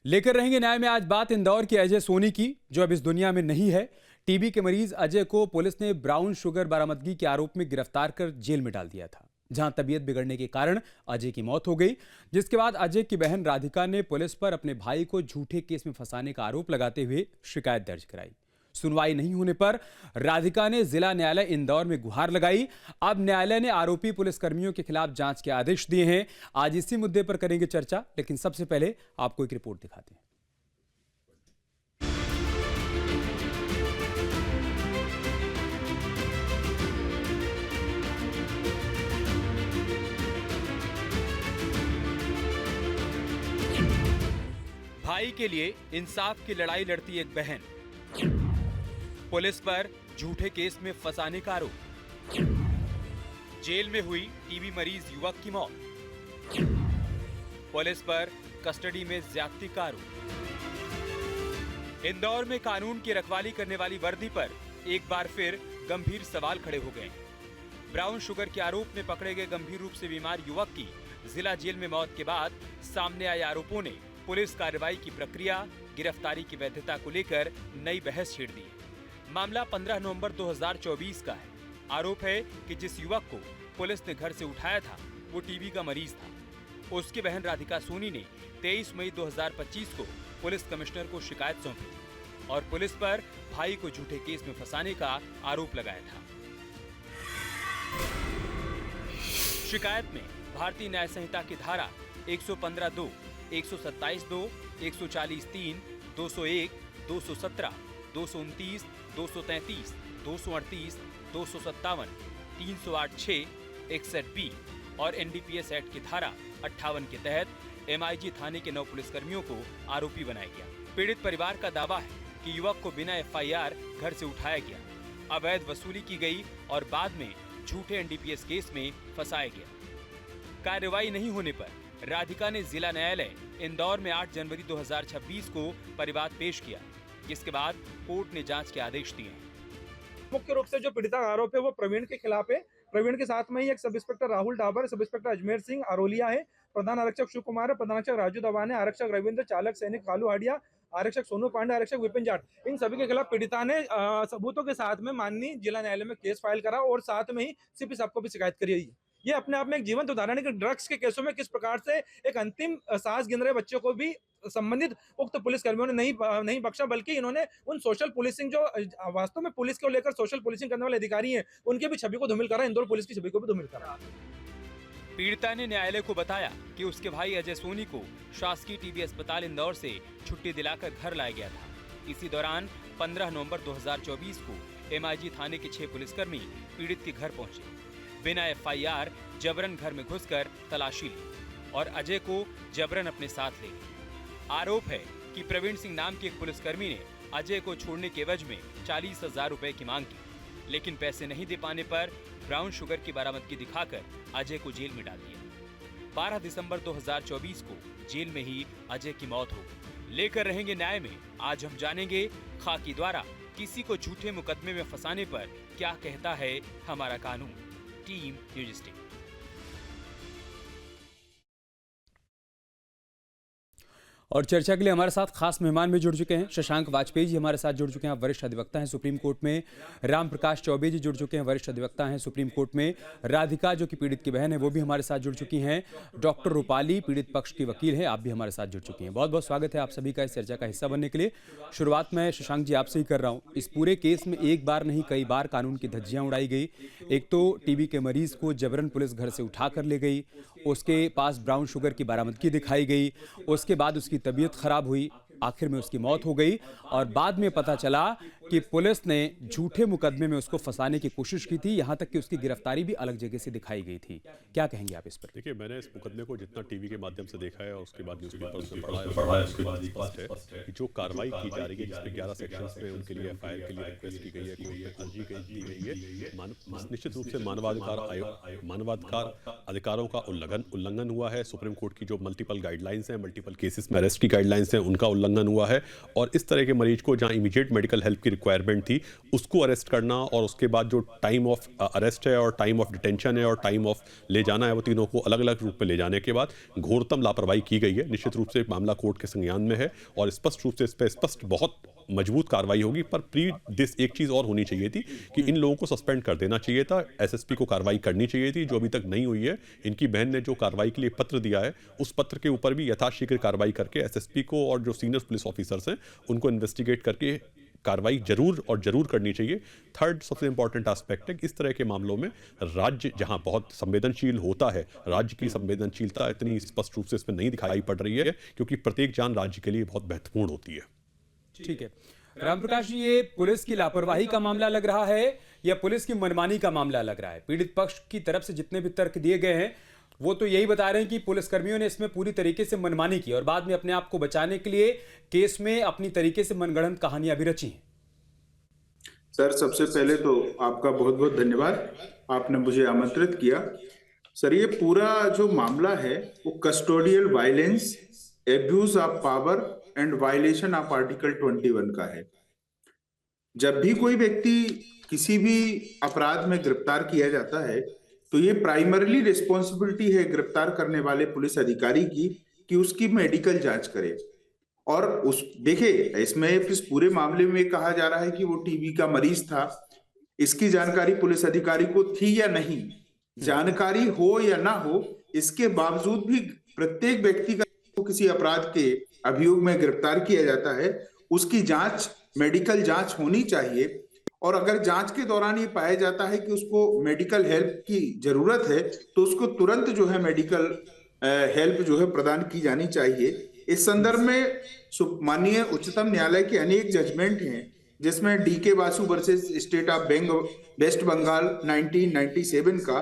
लेकर रहेंगे न्याय में आज बात इंदौर के अजय सोनी की, जो अब इस दुनिया में नहीं है। टीबी के मरीज अजय को पुलिस ने ब्राउन शुगर बरामदगी के आरोप में गिरफ्तार कर जेल में डाल दिया था, जहां तबीयत बिगड़ने के कारण अजय की मौत हो गई। जिसके बाद अजय की बहन राधिका ने पुलिस पर अपने भाई को झूठे केस में फंसाने का आरोप लगाते हुए शिकायत दर्ज कराई। सुनवाई नहीं होने पर राधिका ने जिला न्यायालय इंदौर में गुहार लगाई। अब न्यायालय ने आरोपी पुलिसकर्मियों के खिलाफ जांच के आदेश दिए हैं। आज इसी मुद्दे पर करेंगे चर्चा, लेकिन सबसे पहले आपको एक रिपोर्ट दिखाते हैं। भाई के लिए इंसाफ की लड़ाई लड़ती एक बहन, पुलिस पर झूठे केस में फंसाने का आरोप, जेल में हुई टीबी मरीज युवक की मौत, पुलिस पर कस्टडी में ज्यादती का आरोप। इंदौर में कानून की रखवाली करने वाली वर्दी पर एक बार फिर गंभीर सवाल खड़े हो गए। ब्राउन शुगर के आरोप में पकड़े गए गंभीर रूप से बीमार युवक की जिला जेल में मौत के बाद सामने आए आरोपों ने पुलिस कार्रवाई की प्रक्रिया, गिरफ्तारी की वैधता को लेकर नई बहस छेड़ दी है। मामला 15 नवंबर 2024 का है। आरोप है कि जिस युवक को पुलिस ने घर से उठाया था वो टीबी का मरीज था। उसकी बहन राधिका सोनी ने 23 मई 2025 को पुलिस कमिश्नर को शिकायत सौंपी और पुलिस पर भाई को झूठे केस में फंसाने का आरोप लगाया था। शिकायत में भारतीय न्याय संहिता की धारा 115(2), 127(2), 140(3), 201, 217, 229, 233, 238, 257, 308(6), 61(b) और एनडीपीएस एक्ट की धारा 58 के तहत एमआईजी थाने के 9 पुलिसकर्मियों को आरोपी बनाया गया। पीड़ित परिवार का दावा है कि युवक को बिना एफआईआर घर से उठाया गया, अवैध वसूली की गई और बाद में झूठे एनडीपीएस केस में फंसाया गया। कार्रवाई नहीं होने पर राधिका ने जिला न्यायालय इंदौर में 8 जनवरी 2026 को परिवाद पेश किया, जिसके बाद कोर्ट ने जांच के आदेश दिए हैं। मुख्य रूप से जो पीड़िता का आरोप है वो प्रवीण के खिलाफ है। प्रवीण के साथ में ही एक sub inspector Rahul Dabur, sub inspector Ajmer Singh Arolia है, प्रधान आरक्षक शिव कुमार है, प्रधान आरक्षक राजू दवाने, आरक्षक रविंद्र, चालक सैनिक कालू हाडिया, आरक्षक सोनू पांडे, आरक्षक विपिन जाट, इन सभी के खिलाफ पीड़िता ने सबूतों के साथ में माननीय जिला न्यायालय में केस फाइल करा और साथ में ही सीपी साहब को भी शिकायत करी है। ये अपने आप में एक जीवंत उदाहरण है कि ड्रग्स के केसों में किस प्रकार से एक अंतिम सांस गिन रहे बच्चों को भी संबंधित उक्त पुलिस कर्मियों ने नहीं बख्शा, बल्कि इन्होंने उन सोशल पुलिसिंग जो वास्तव में पुलिस को लेकर सोशल पुलिसिंग करने वाले अधिकारी हैं, उनके भी छवि को धूमिल करा, इंदौर पुलिस की छवि को भी धूमिल करा। पीड़िता ने न्यायालय को बताया कि उसके भाई अजय सोनी को शासकीय टीबी अस्पताल इंदौर से छुट्टी दिलाकर घर लाया गया था। इसी दौरान 15 नवंबर 2024 को एमआईजी थाने के 6 पुलिसकर्मी पीड़ित के घर पहुंचे। बिना एफआईआर जबरन घर में घुसकर तलाशी ली और अजय को जबरन अपने साथ ले गए। आरोप है कि प्रवीण सिंह नाम के एक पुलिसकर्मी ने अजय को छोड़ने के एवज में 40,000 रुपए की मांग की, लेकिन पैसे नहीं दे पाने पर ब्राउन शुगर की बरामदगी दिखाकर अजय को जेल में डाल दिया। 12 दिसंबर 2024 को जेल में ही अजय की मौत हो गई। लेकर रहेंगे न्याय में आज हम जानेंगे खाकी द्वारा किसी को झूठे मुकदमे में फंसाने पर क्या कहता है हमारा कानून। Team news stick. और चर्चा के लिए हमारे साथ खास मेहमान भी जुड़ चुके हैं। शशांक वाजपेयी जी हमारे साथ जुड़ चुके हैं, वरिष्ठ अधिवक्ता हैं सुप्रीम कोर्ट में। राम प्रकाश चौबे जी जुड़ चुके हैं, वरिष्ठ अधिवक्ता हैं सुप्रीम कोर्ट में। राधिका जो कि पीड़ित की बहन है वो भी हमारे साथ जुड़ चुकी हैं। डॉक्टर रूपाली पीड़ित पक्ष की वकील है, आप भी हमारे साथ जुड़ चुकी हैं। बहुत बहुत स्वागत है आप सभी का इस चर्चा का हिस्सा बनने के लिए। शुरुआत में शशांक जी आपसे ही कर रहा हूँ। इस पूरे केस में एक बार नहीं कई बार कानून की धज्जियां उड़ाई गई। एक तो टीबी के मरीज को जबरन पुलिस घर से उठा कर ले गई, उसके पास ब्राउन शुगर की बरामदगी दिखाई गई, उसके बाद उसकी तबीयत खराब हुई, आखिर में उसकी मौत हो गई और बाद में पता चला कि पुलिस ने झूठे मुकदमे में उसको फंसाने की कोशिश की थी, यहां तक कि उसकी गिरफ्तारी भी अलग जगह से दिखाई गई थी। क्या कहेंगे आप इस पर? देखिए, मैंने इस मुकदमे को जितना टीवी के माध्यम से देखा है और उसके बाद न्यूज़पेपर में पढ़ा है, उसके बाद स्पष्ट है कि जो कार्रवाई की जा रही है, जिसमें 11 सेक्शंस में उनके लिए एफआईआर के लिए रिक्वेस्ट की गई है, कोर्ट में अर्जी दी गई है, निश्चित रूप से मानवाधिकार अधिकारों का उल्लंघन हुआ है। सुप्रीम कोर्ट की जो मल्टीपल गाइडलाइंस हैं, मल्टीपल केसेस में अरेस्ट की गाइडलाइंस हैं, उनका उल्लंघन हुआ है और इस तरह के मरीज को जहां इमीडिएट मेडिकल हेल्प की रिक्वायरमेंट थी उसको अरेस्ट करना, और उसके बाद जो टाइम ऑफ अरेस्ट है और टाइम ऑफ डिटेंशन है और टाइम ऑफ ले जाना है, वो तीनों को अलग अलग रूप में ले जाने के बाद घोरतम लापरवाही की गई है। निश्चित रूप से मामला कोर्ट के संज्ञान में है और स्पष्ट रूप से इस पर स्पष्ट बहुत मजबूत कार्रवाई होगी। पर प्री दिस एक चीज़ और होनी चाहिए थी कि इन लोगों को सस्पेंड कर देना चाहिए था, एसएसपी को कार्रवाई करनी चाहिए थी, जो अभी तक नहीं हुई है। इनकी बहन ने जो कार्रवाई के लिए पत्र दिया है उस पत्र के ऊपर भी यथाशीघ्र कार्रवाई करके एसएसपी को और जो सीनियर पुलिस ऑफिसर्स हैं उनको इन्वेस्टिगेट करके कार्रवाई जरूर करनी चाहिए। थर्ड सबसे इंपॉर्टेंट एस्पेक्ट है कि इस तरह के मामलों में राज्य जहां बहुत संवेदनशील होता है, राज्य की संवेदनशीलता इतनी स्पष्ट रूप से इसमें नहीं दिखाई पड़ रही है, क्योंकि प्रत्येक जान राज्य के लिए बहुत महत्वपूर्ण होती है। ठीक है रामप्रकाश जी, ये पुलिस की लापरवाही का मामला लग रहा है या पुलिस की मनमानी का मामला लग रहा है? पीड़ित पक्ष की तरफ से जितने भी तर्क दिए गए हैं वो तो यही बता रहे हैं कि पुलिसकर्मियों ने इसमें पूरी तरीके से मनमानी की और बाद में अपने आप को बचाने के लिए केस में अपनी तरीके से मनगढ़ंत कहानियां भी रची हैं। सर, सबसे पहले तो आपका बहुत बहुत धन्यवाद, आपने मुझे आमंत्रित किया। सर, ये पूरा जो मामला है वो custodial violence, abuse of power and violation of article 21 का है। जब भी कोई व्यक्ति किसी भी अपराध में गिरफ्तार किया जाता है तो ये प्राइमरीली रिस्पॉन्सिबिलिटी है गिरफ्तार करने वाले पुलिस अधिकारी की कि उसकी मेडिकल जांच करे। और उस देखिए, इसमें इस पूरे मामले में कहा जा रहा है कि वो टीबी का मरीज था, इसकी जानकारी पुलिस अधिकारी को थी या नहीं, जानकारी हो या ना हो, इसके बावजूद भी प्रत्येक व्यक्ति का किसी अपराध के अभियोग में गिरफ्तार किया जाता है, उसकी जांच, मेडिकल जांच होनी चाहिए। और अगर जांच के दौरान ये पाया जाता है कि उसको मेडिकल हेल्प की जरूरत है तो उसको तुरंत जो है मेडिकल हेल्प जो है प्रदान की जानी चाहिए। इस संदर्भ में माननीय उच्चतम न्यायालय के अनेक जजमेंट हैं, जिसमें DK Basu versus state of West Bengal 1997 का,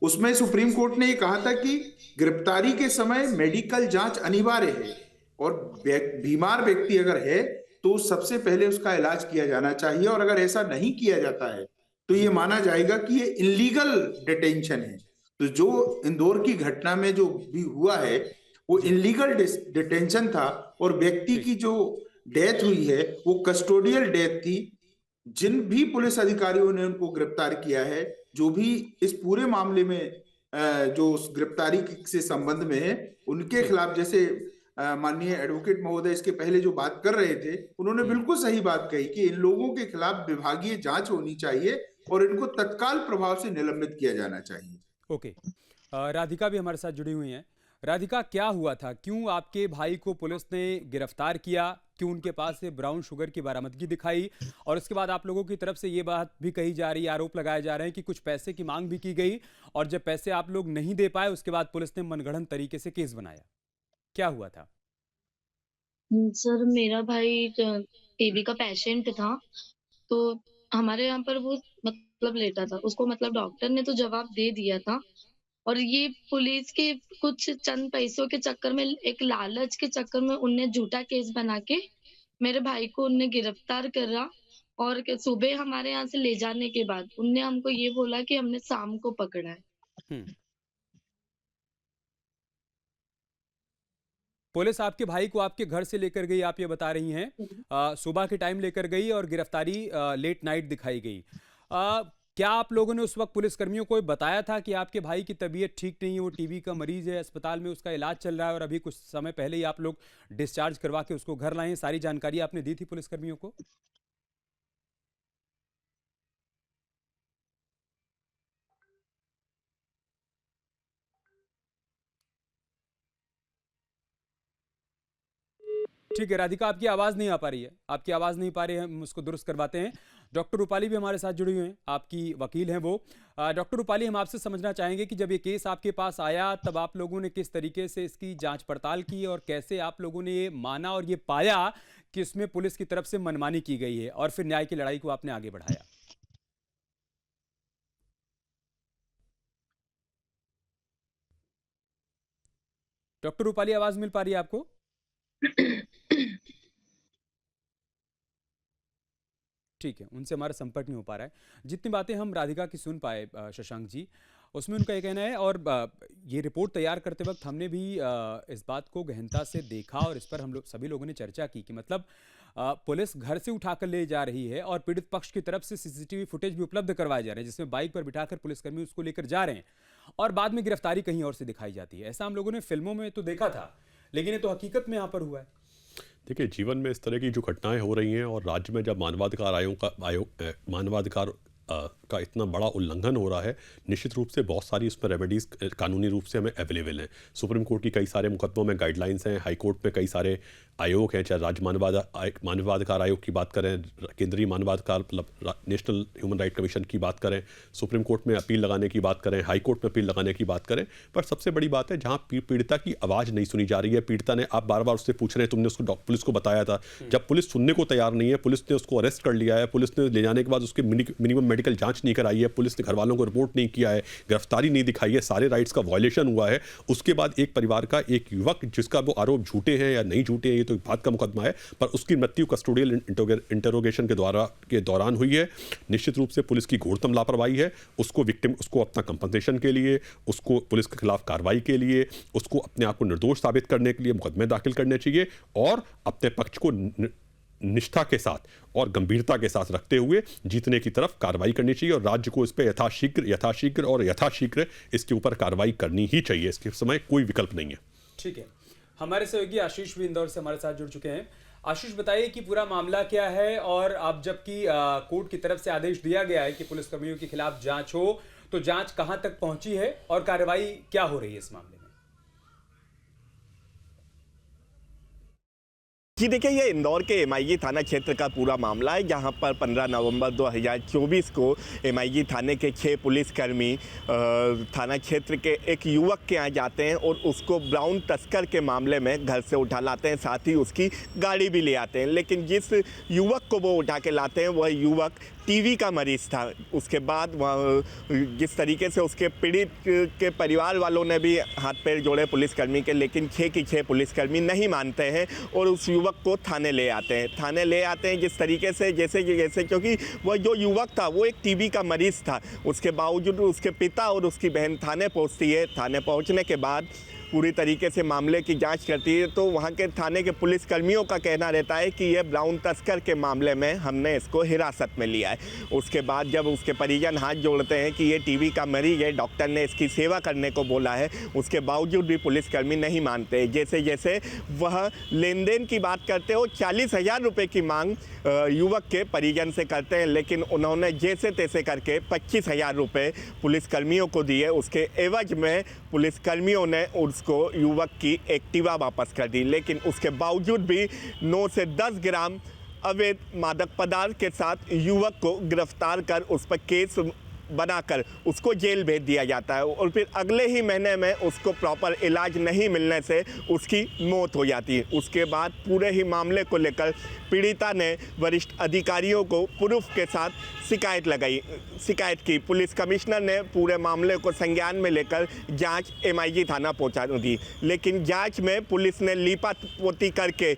उसमें सुप्रीम कोर्ट ने ये कहा था कि गिरफ्तारी के समय मेडिकल जांच अनिवार्य है और बीमार व्यक्ति अगर है तो सबसे पहले उसका इलाज किया जाना चाहिए। और अगर ऐसा नहीं किया जाता है तो ये माना जाएगा कि ये इलीगल डिटेंशन है। तो जो इंदौर की घटना में जो भी हुआ है वो इलीगल डिटेंशन था और व्यक्ति की जो डेथ हुई है वो कस्टोडियल डेथ थी। जिन भी पुलिस अधिकारियों ने उनको गिरफ्तार किया है, जो भी इस पूरे मामले में जो गिरफ्तारी से संबंध में है, उनके खिलाफ, जैसे माननीय एडवोकेट महोदय इसके पहले जो बात कर रहे थे, उन्होंने बिल्कुल सही बात कही कि इन लोगों के खिलाफ विभागीय जांच होनी चाहिए और इनको तत्काल प्रभाव से निलंबित किया जाना चाहिए। ओके, राधिका भी हमारे साथ जुड़ी हुई हैं। राधिका, क्या हुआ था? क्यों आपके भाई को पुलिस ने गिरफ्तार किया? क्यों उनके पास से ब्राउन शुगर की बरामदगी दिखाई? और उसके बाद आप लोगों की तरफ से ये बात भी कही जा रही है, आरोप लगाए जा रहे हैं कि कुछ पैसे की मांग भी की गई और जब पैसे आप लोग नहीं दे पाए उसके बाद पुलिस ने मनगढ़ंत तरीके से केस बनाया। क्या हुआ था? सर, मेरा भाई टीबी का पेशेंट था, तो हमारे यहाँ पर वो मतलब लेटा था, उसको मतलब डॉक्टर ने तो जवाब दे दिया था और ये पुलिस के कुछ चंद पैसों के चक्कर में, एक लालच के चक्कर में उनने झूठा केस बना के मेरे भाई को उनने गिरफ्तार करा। और सुबह हमारे यहाँ से ले जाने के बाद उनने हमको ये बोला कि हमने शाम को पकड़ा है। पुलिस आपके भाई को आपके घर से लेकर गई, आप ये बता रही हैं, सुबह के टाइम लेकर गई और गिरफ्तारी लेट नाइट दिखाई गई। क्या आप लोगों ने उस वक्त पुलिसकर्मियों को बताया था कि आपके भाई की तबीयत ठीक नहीं है, वो टीबी का मरीज है, अस्पताल में उसका इलाज चल रहा है और अभी कुछ समय पहले ही आप लोग डिस्चार्ज करवा के उसको घर लाए हैं? सारी जानकारी आपने दी थी पुलिसकर्मियों को? ठीक है राधिका, आपकी आवाज़ नहीं आ पा रही है, आपकी आवाज़ नहीं पा रही है, हम उसको दुरुस्त करवाते हैं। डॉक्टर रूपाली भी हमारे साथ जुड़ी हुई हैं, आपकी वकील हैं वो। डॉक्टर रूपाली, हम आपसे समझना चाहेंगे कि जब ये केस आपके पास आया तब आप लोगों ने किस तरीके से इसकी जांच पड़ताल की और कैसे आप लोगों ने ये माना और ये पाया कि इसमें पुलिस की तरफ से मनमानी की गई है और फिर न्याय की लड़ाई को आपने आगे बढ़ाया? डॉक्टर रूपाली, आवाज़ मिल पा रही है आपको? ठीक है, उनसे हमारा संपर्क नहीं हो पा रहा है। जितनी बातें हम राधिका की सुन पाए शशांक जी, उसमें उनका ये कहना है और ये रिपोर्ट तैयार करते वक्त हमने भी इस बात को गहनता से देखा और इस पर हम लोग सभी लोगों ने चर्चा की कि मतलब पुलिस घर से उठाकर ले जा रही है और पीड़ित पक्ष की तरफ से सीसीटीवी फुटेज भी उपलब्ध करवाए जा रहे हैं, जिसमें बाइक पर बिठाकर पुलिसकर्मी उसको लेकर जा रहे हैं और बाद में गिरफ्तारी कहीं और से दिखाई जाती है। ऐसा हम लोगों ने फिल्मों में तो देखा था, लेकिन ये तो हकीकत में यहाँ पर हुआ है। देखिए, जीवन में इस तरह की जो घटनाएं हो रही हैं और राज्य में जब मानवाधिकार का इतना बड़ा उल्लंघन हो रहा है, निश्चित रूप से बहुत सारी उसमें रेमेडीज कानूनी रूप से हमें अवेलेबल हैं। सुप्रीम कोर्ट की कई सारे मुकदमों में गाइडलाइंस हैं, हाई कोर्ट में कई सारे आयोग हैं, चाहे राज्य मानवाधिकार आयोग की बात करें, केंद्रीय मानवाधिकार मतलब नेशनल ह्यूमन राइट कमीशन की बात करें, सुप्रीम कोर्ट में अपील लगाने की बात करें, हाई कोर्ट में अपील लगाने की बात करें। पर सबसे बड़ी बात है जहाँ पीड़िता की आवाज़ नहीं सुनी जा रही है। पीड़िता ने, आप बार बार उससे पूछ रहे हैं, तुमने उसको पुलिस को बताया था, जब पुलिस सुनने को तैयार नहीं है, पुलिस ने उसको अरेस्ट कर लिया है, पुलिस ने ले जाने के बाद उसकी मिनिमम मेडिकल जांच नहीं कराई है, पुलिस ने घर वालों को रिपोर्ट नहीं किया है, गिरफ्तारी नहीं दिखाई है, सारे राइट्स का वायलेशन हुआ है। उसके बाद एक परिवार का एक युवक, जिसका वो आरोप झूठे हैं या नहीं झूठे हैं ये तो एक बात का मुकदमा है, पर उसकी मृत्यु कस्टोडियल इंटरोगेशन के दौरान हुई है। निश्चित रूप से पुलिस की घोरतम लापरवाही है। उसको अपना कंपनसेशन के लिए, उसको पुलिस के खिलाफ कार्रवाई के लिए, उसको अपने आप को निर्दोष साबित करने के लिए मुकदमे दाखिल करने चाहिए और अपने पक्ष को निष्ठा के साथ और गंभीरता के साथ रखते हुए जीतने की तरफ कार्रवाई करनी चाहिए और राज्य को इस पर यथाशीघ्र इसके ऊपर कार्रवाई करनी ही चाहिए। इसके समय कोई विकल्प नहीं है। ठीक है, हमारे सहयोगी आशीष भी इंदौर से हमारे साथ जुड़ चुके हैं। आशीष, बताइए कि पूरा मामला क्या है और अब जबकि कोर्ट की तरफ से आदेश दिया गया है कि पुलिसकर्मियों के खिलाफ जांच हो, तो जांच कहां तक पहुंची है और कार्रवाई क्या हो रही है इस मामले में? जी देखिए, ये इंदौर के एमआईजी थाना क्षेत्र का पूरा मामला है, जहां पर 15 नवंबर 2024 को एमआईजी थाने के 6 पुलिसकर्मी थाना क्षेत्र के एक युवक के यहाँ जाते हैं और उसको ब्राउन तस्कर के मामले में घर से उठा लाते हैं, साथ ही उसकी गाड़ी भी ले आते हैं। लेकिन जिस युवक को वो उठा के लाते हैं वह युवक टीवी का मरीज़ था। उसके बाद वह जिस तरीके से उसके पीड़ित के परिवार वालों ने भी हाथ पैर जोड़े पुलिसकर्मी के, लेकिन 6 की 6 पुलिसकर्मी नहीं मानते हैं और उस युवक को थाने ले आते हैं जिस तरीके से जैसे क्योंकि वह जो युवक था वो एक टीबी का मरीज़ था। उसके बावजूद उसके पिता और उसकी बहन थाने पहुंचती है। थाने पहुंचने के बाद पूरी तरीके से मामले की जांच करती है, तो वहां के थाने के पुलिसकर्मियों का कहना रहता है कि यह ब्राउन तस्कर के मामले में हमने इसको हिरासत में लिया है। उसके बाद जब उसके परिजन हाथ जोड़ते हैं कि ये टीबी का मरीज है, डॉक्टर ने इसकी सेवा करने को बोला है, उसके बावजूद भी पुलिसकर्मी नहीं मानते। जैसे वह लेन देन की बात करते हो, 40,000 रुपये की मांग युवक के परिजन से करते हैं, लेकिन उन्होंने जैसे तैसे करके 25,000 रुपये पुलिसकर्मियों को दिए। उसके एवज में पुलिसकर्मियों ने उसको युवक की एक्टिवा वापस कर दी, लेकिन उसके बावजूद भी 9 से 10 ग्राम अवैध मादक पदार्थ के साथ युवक को गिरफ्तार कर उस पर केस बनाकर उसको जेल भेज दिया जाता है और फिर अगले ही महीने में उसको प्रॉपर इलाज नहीं मिलने से उसकी मौत हो जाती है। उसके बाद पूरे ही मामले को लेकर पीड़िता ने वरिष्ठ अधिकारियों को प्रूफ के साथ शिकायत की। पुलिस कमिश्नर ने पूरे मामले को संज्ञान में लेकर जांच एमआईजी थाना पहुंचा दी, लेकिन जांच में पुलिस ने लीपापोती करके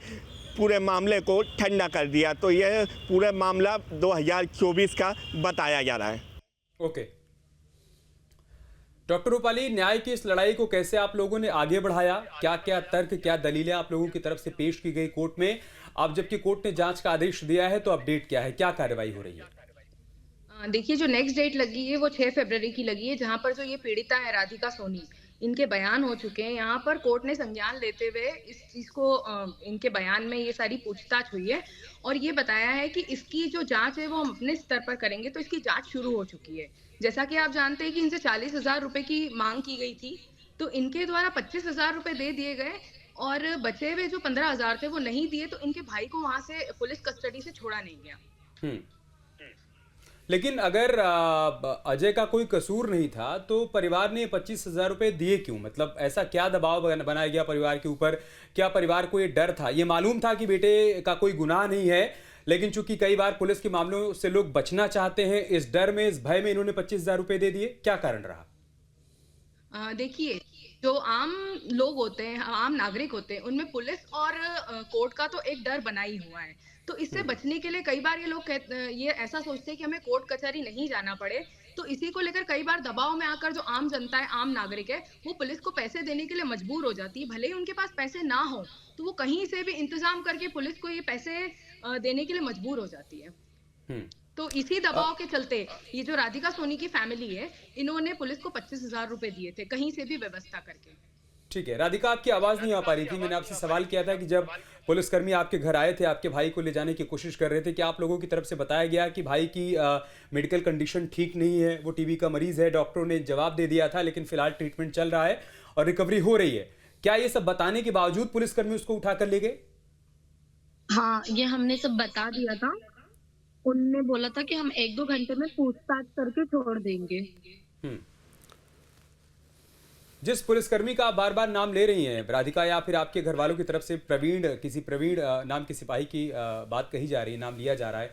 पूरे मामले को ठंडा कर दिया। तो यह पूरा मामला 2024 का बताया जा रहा है। ओके, डॉक्टर रूपाली, न्याय की इस लड़ाई को कैसे आप लोगों ने आगे बढ़ाया? क्या क्या तर्क, क्या दलीलें आप लोगों की तरफ से पेश की गई कोर्ट में? अब जबकि कोर्ट ने जांच का आदेश दिया है तो अपडेट क्या है, क्या कार्रवाई हो रही है? देखिए, जो नेक्स्ट डेट लगी है वो 6 फरवरी की लगी है, जहां पर जो ये पीड़िता है राधिका सोनी, इनके बयान हो चुके हैं। यहाँ पर कोर्ट ने संज्ञान लेते हुए इस चीज को इनके बयान में ये सारी पूछताछ हुई है और ये बताया है कि इसकी जो जांच है वो हम अपने स्तर पर करेंगे। तो इसकी जांच शुरू हो चुकी है। जैसा कि आप जानते हैं कि इनसे 40,000 रुपए की मांग की गई थी, तो इनके द्वारा 25,000 रुपए दे दिए गए और बचे हुए जो 15,000 थे वो नहीं दिए, तो इनके भाई को वहां से पुलिस कस्टडी से छोड़ा नहीं गया। लेकिन अगर अजय का कोई कसूर नहीं था तो परिवार ने 25,000 रुपए दिए क्यों? मतलब ऐसा क्या दबाव बनाया गया परिवार के ऊपर? क्या परिवार को ये डर था, ये मालूम था कि बेटे का कोई गुनाह नहीं है, लेकिन चूंकि कई बार पुलिस के मामलों से लोग बचना चाहते हैं, इस डर में, इस भय में इन्होंने 25,000 रुपए दे दिए? क्या कारण रहा? देखिए, जो आम लोग होते हैं, आम नागरिक होते हैं, उनमें पुलिस और कोर्ट का तो एक डर बना ही हुआ है। तो इससे बचने के लिए कई बार ये लोग ये ऐसा सोचते हैं कि हमें कोर्ट कचहरी नहीं जाना पड़े, तो इसी को लेकर कई बार दबाव में आकर जो आम जनता है, आम नागरिक है, वो पुलिस को पैसे देने के लिए मजबूर हो जाती है। भले ही उनके पास पैसे ना हो तो वो कहीं से भी इंतजाम करके पुलिस को ये पैसे देने के लिए मजबूर हो जाती है। हम्म। तो इसी दबाव के चलते ये जो राधिका सोनी की फैमिली है, इन्होंने पुलिस को 25,000 रुपए दिए थे कहीं से भी व्यवस्था करके। ठीक है राधिका, आपकी आवाज़ नहीं आ पा रही थी। मैंने आपसे सवाल किया था कि जब पुलिसकर्मी आपके घर आए थे, आपके भाई को ले जाने की कोशिश कर रहे थे, क्या आप लोगों की तरफ से बताया गया कि भाई की मेडिकल कंडीशन ठीक नहीं है, वो टीबी का मरीज़ है? डॉक्टरों ने जवाब दे दिया था, लेकिन फिलहाल ट्रीटमेंट चल रहा है और रिकवरी हो रही है। क्या ये सब बताने के बावजूद पुलिसकर्मी उसको उठा कर ले गए? हाँ, ये हमने सब बता दिया था। उनने बोला था कि हम 1-2 घंटे में पूछताछ करके छोड़ देंगे। हम्म। जिस पुलिसकर्मी का आप बार बार नाम ले रही हैं, राधिका, या फिर आपके घर वालों की तरफ से किसी प्रवीण नाम के सिपाही की बात कही जा रही है, नाम लिया जा रहा है,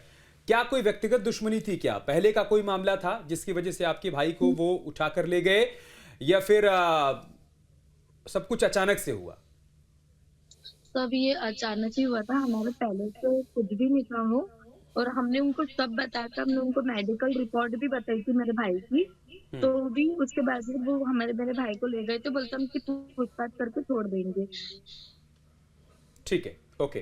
क्या कोई व्यक्तिगत दुश्मनी थी? क्या पहले का कोई मामला था जिसकी वजह से आपके भाई को वो उठा कर ले गए, या फिर सब कुछ अचानक से हुआ? सब ये अचानक ही हुआ था, हमारे पहले से कुछ भी नहीं था वो। और हमने उनको सब बताया था, हमने उनको मेडिकल रिपोर्ट भी बताई थी मेरे भाई की। तो भी उसके बाद से वो मेरे भाई को ले गए थे, बोलते हम कि पूछताछ करके छोड़ देंगे। ठीक है, ओके।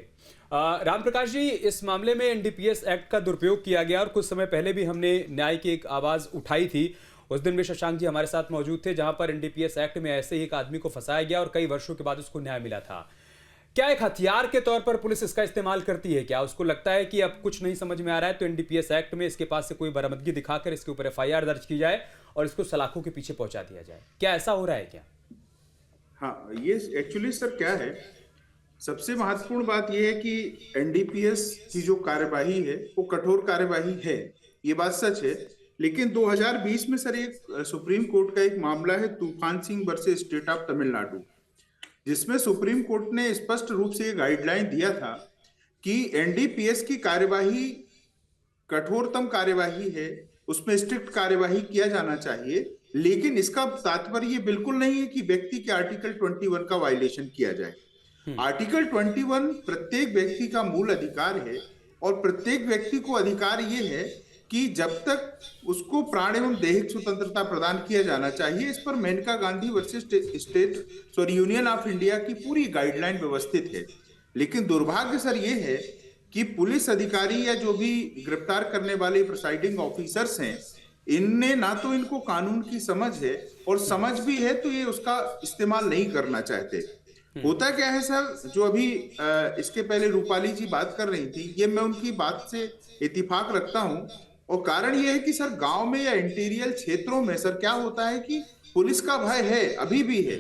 राम प्रकाश जी, इस मामले में एनडीपीएस एक्ट का दुरुपयोग किया गया और कुछ समय पहले भी हमने न्याय की एक आवाज़ उठाई थी। उस दिन भी शशांक जी हमारे साथ मौजूद थे, जहां पर एनडीपीएस एक्ट में ऐसे ही एक आदमी को फंसाया गया और कई वर्षों के बाद उसको न्याय मिला था। क्या एक हथियार के तौर पर पुलिस इसका इस्तेमाल करती है? क्या उसको लगता है कि अब कुछ नहीं समझ में आ रहा है तो एनडीपीएस एक्ट में इसके पास से कोई बरामदगी दिखाकर इसके ऊपर एफआईआर दर्ज की जाए और इसको सलाखों के पीछे पहुंचा दिया जाए? क्या ऐसा हो रहा है क्या? हाँ, ये एक्चुअली सर क्या है, सबसे महत्वपूर्ण बात यह है कि एनडीपीएस की जो कार्यवाही है वो कठोर कार्यवाही है, ये बात सच है। लेकिन 2020 में सर एक सुप्रीम कोर्ट का एक मामला है, तूफान Singh versus state of Tamil Nadu, जिसमें सुप्रीम कोर्ट ने स्पष्ट रूप से गाइडलाइन दिया था कि एनडीपीएस की कार्यवाही कठोरतम कार्यवाही है, उसमें स्ट्रिक्ट कार्यवाही किया जाना चाहिए। लेकिन इसका तात्पर्य ये बिल्कुल नहीं है कि व्यक्ति के आर्टिकल 21 का वायलेशन किया जाए। आर्टिकल 21 प्रत्येक व्यक्ति का मूल अधिकार है और प्रत्येक व्यक्ति को अधिकार ये है कि जब तक उसको प्राण एवं दैहिक स्वतंत्रता प्रदान किया जाना चाहिए। इस पर Maneka Gandhi versus union of India की पूरी गाइडलाइन व्यवस्थित है। लेकिन दुर्भाग्य सर ये है कि पुलिस अधिकारी या जो भी गिरफ्तार करने वाले प्रिसाइडिंग ऑफिसर्स हैं, इनने ना तो इनको कानून की समझ है और समझ भी है तो ये उसका इस्तेमाल नहीं करना चाहते। होता क्या है सर, जो अभी इसके पहले रूपाली जी बात कर रही थी, ये मैं उनकी बात से इत्तेफाक रखता हूं। और कारण ये है कि सर गांव में या इंटीरियर क्षेत्रों में सर क्या होता है कि पुलिस का भय है, अभी भी है।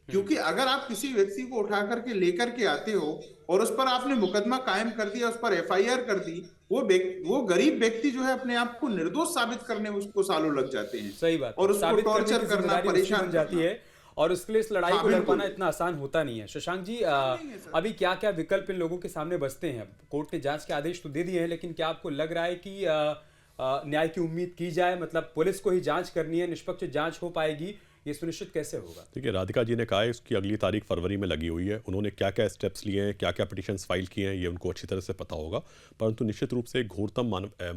क्योंकि अगर आप किसी व्यक्ति को उठा करके लेकर के आते हो और उस पर आपने मुकदमा कायम कर दिया, उस पर एफआईआर कर दी, वो गरीब व्यक्ति जो है अपने आप को निर्दोष साबित करने में उसको सालों लग जाते हैं। सही बात। और उसको टॉर्चर करना, परेशान जाती है और उसके लिए इस लड़ाई को लड़ पाना इतना आसान होता नहीं है। शशांक जी, अभी क्या क्या विकल्प इन लोगों के सामने बचते हैं? कोर्ट ने जांच के आदेश तो दे दिए हैं, लेकिन क्या आपको लग रहा है कि न्याय की उम्मीद की जाए? मतलब पुलिस को ही जांच करनी है, निष्पक्ष जांच हो पाएगी, ये सुनिश्चित कैसे होगा? देखिए, राधिका जी ने कहा है उसकी अगली तारीख फरवरी में लगी हुई है। उन्होंने क्या क्या स्टेप्स लिए हैं, क्या क्या पिटिशंस फाइल किए हैं, ये उनको अच्छी तरह से पता होगा। परंतु निश्चित रूप से घोरतम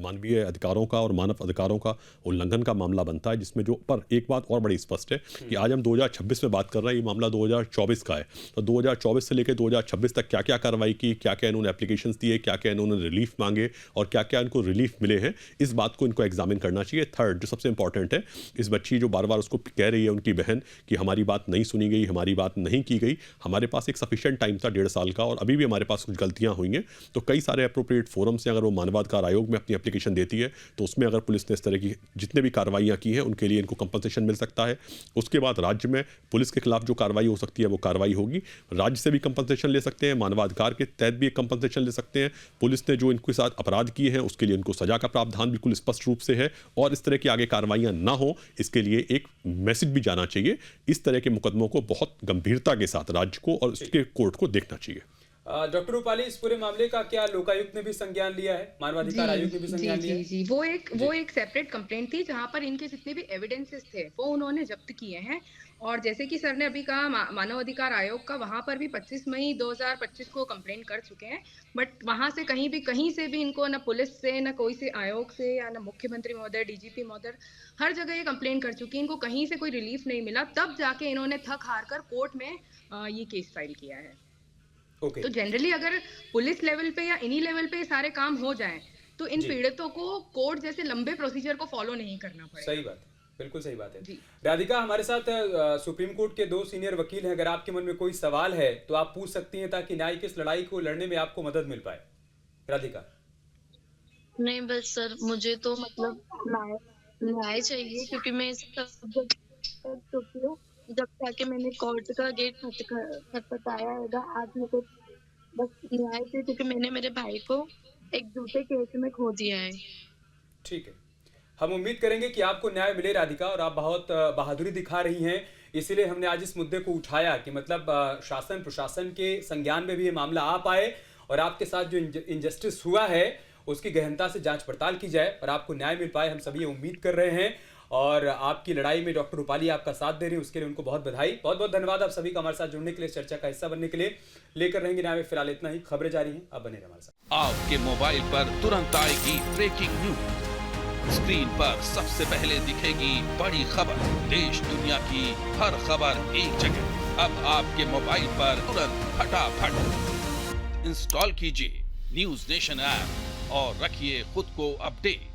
मानवीय अधिकारों का और मानव अधिकारों का उल्लंघन का मामला बनता है, जिसमें जो पर एक बात और बड़ी स्पष्ट है कि आज हम 2026 में बात कर रहे हैं, ये मामला 2024 का है। तो 2024 से लेकर 2026 तक क्या क्या कार्रवाई की, क्या क्या इन्होंने एप्लीकेशंस दिए, क्या क्या इन्होंने रिलीफ मांगे और क्या क्या इनको रिलीफ मिले हैं, इस बात को इनको एग्जामिन करना चाहिए। थर्ड, जो सबसे इंपॉर्टेंट है, इस बच्ची जो बार बार उसको कह रही है, उनकी बहन, कि हमारी बात नहीं सुनी गई, हमारी बात नहीं की गई। हमारे पास एक सफिशिएंट टाइम था 1.5 साल का और अभी भी हमारे पास कुछ गलतियां हुई हैं। तो कई सारे अप्रोप्रिएट फोरम से अगर वो मानवाधिकार आयोग में अपनी एप्लीकेशन देती है तो उसमें अगर पुलिस ने इस तरह की जितने भी कार्रवाइयां की हैं उनके लिए इनको कंपनसेशन मिल सकता है। उसके बाद राज्य में पुलिस के खिलाफ जो कार्रवाई हो सकती है वो कार्रवाई होगी। राज्य से भी कंपनसेशन ले सकते हैं, मानवाधिकार के तहत भी एक कंपनसेशन ले सकते हैं। पुलिस ने जो इनके साथ अपराध किए हैं उसके लिए इनको सजा का प्रावधान बिल्कुल स्पष्ट रूप से है और इस तरह की आगे कार्रवाइयां ना हो, इसके लिए एक मैसेज भी जाना चाहिए। इस तरह के मुकदमों को बहुत गंभीरता के साथ राज्य को और उसके कोर्ट को देखना चाहिए। डॉक्टर रूपाली, इस पूरे मामले का क्या लोकायुक्त ने भी संज्ञान लिया है, मानवाधिकार आयोग ने भी संज्ञान लिया है? जी, वो एक सेपरेट कंप्लेंट थी जहां पर इनके जितने भी एविडेंसेस थे वो उन्होंने जब्त किए हैं। और जैसे कि सर ने अभी कहा, मानव अधिकार आयोग का वहां पर भी 25 मई 2025 को कंप्लेंट कर चुके हैं। बट वहां से कहीं से भी इनको ना पुलिस से, ना कोई से आयोग से, या ना मुख्यमंत्री महोदय, डीजीपी महोदय, हर जगह ये कंप्लेंट कर चुकी है, इनको कहीं से कोई रिलीफ नहीं मिला। तब जाके इन्होंने थक हार कर कोर्ट में ये केस फाइल किया है। ओके। तो जनरली अगर पुलिस लेवल पे या इन्हीं लेवल पे सारे काम हो जाएं तो इन जी। पीड़ितों को कोर्ट जैसे लंबे प्रोसीजर को फॉलो नहीं करना पड़ेगा। सही बात है, बिल्कुल सही बात है। जी। राधिका, हमारे साथ सुप्रीम कोर्ट के 2 सीनियर वकील हैं। अगर आपके मन में कोई सवाल है तो आप पूछ सकती हैं, ताकि न्याय की इस लड़ाई को लड़ने में आपको मदद मिल पाए। राधिका। नहीं बस सर, मुझे तो मतलब न्याय चाहिए, क्योंकि मैं इस सब जब कर चुकी हूँ। जब जाके मैंने कोर्ट का गेट खटखटाया होगा, आज मेरे को बस न्याय चाहिए, क्योंकि मैंने मेरे भाई को एक झूठे केस में खो दिया है। ठीक है, हम उम्मीद करेंगे कि आपको न्याय मिले राधिका, और आप बहुत बहादुरी दिखा रही हैं। इसीलिए हमने आज इस मुद्दे को उठाया कि मतलब शासन प्रशासन के संज्ञान में भी ये मामला आ पाए, और आपके साथ जो इनजस्टिस हुआ है उसकी गहनता से जांच पड़ताल की जाए और आपको न्याय मिल पाए। हम सभी ये उम्मीद कर रहे हैं, और आपकी लड़ाई में डॉक्टर रूपाली आपका साथ दे रही है, उसके लिए उनको बहुत बधाई। बहुत बहुत धन्यवाद आप सभी का हमारे साथ जुड़ने के लिए, चर्चा का हिस्सा बनने के लिए। लेकर रहेंगे न्याय में, फिलहाल इतना ही। खबरें जारी हैं, आप बने रहिए हमारे साथ। आपके मोबाइल पर तुरंत आएगी ब्रेकिंग न्यूज। स्क्रीन पर सबसे पहले दिखेगी बड़ी खबर। देश दुनिया की हर खबर एक जगह। अब आपके मोबाइल पर तुरंत फटाफट इंस्टॉल कीजिए न्यूज नेशन ऐप और रखिए खुद को अपडेट।